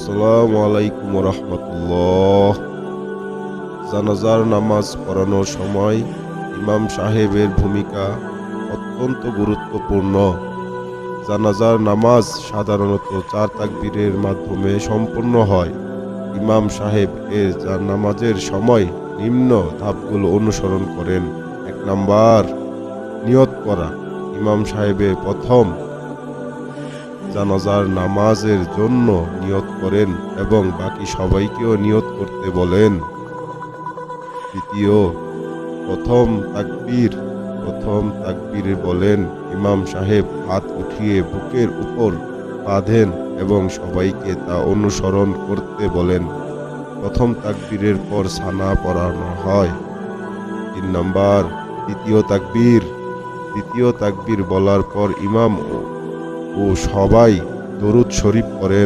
আসসালামু আলাইকুম রহমতুল্লাহ। জানাজার নামাজ পড়ানোর সময় ইমাম সাহেবের ভূমিকা অত্যন্ত গুরুত্বপূর্ণ। জানাজার নামাজ সাধারণত 4 তাকবীরের মাধ্যমে সম্পন্ন হয়। ইমাম সাহেব নামাজের সময় নিম্ন ধাপগুলো অনুসরণ করেন। 1 নাম্বার, নিয়ত করা। ইমাম সাহেবের প্রথম জানাজার নামাজের জন্য নিয়ত করেন এবং বাকি সবাইকেও নিয়ত করতে বলেন। দ্বিতীয়, প্রথম তাকবীর বলেন। ইমাম সাহেব হাত উঠিয়ে বুকের উপর বাঁধেন এবং সবাইকে তা অনুসরণ করতে বলেন। প্রথম তাকবীরের পর সানা পড়ানো হয়। 3 নাম্বার, দ্বিতীয় তাকবীর বলার পর ইমাম ও সবাই দরুদ শরীফ পড়েন।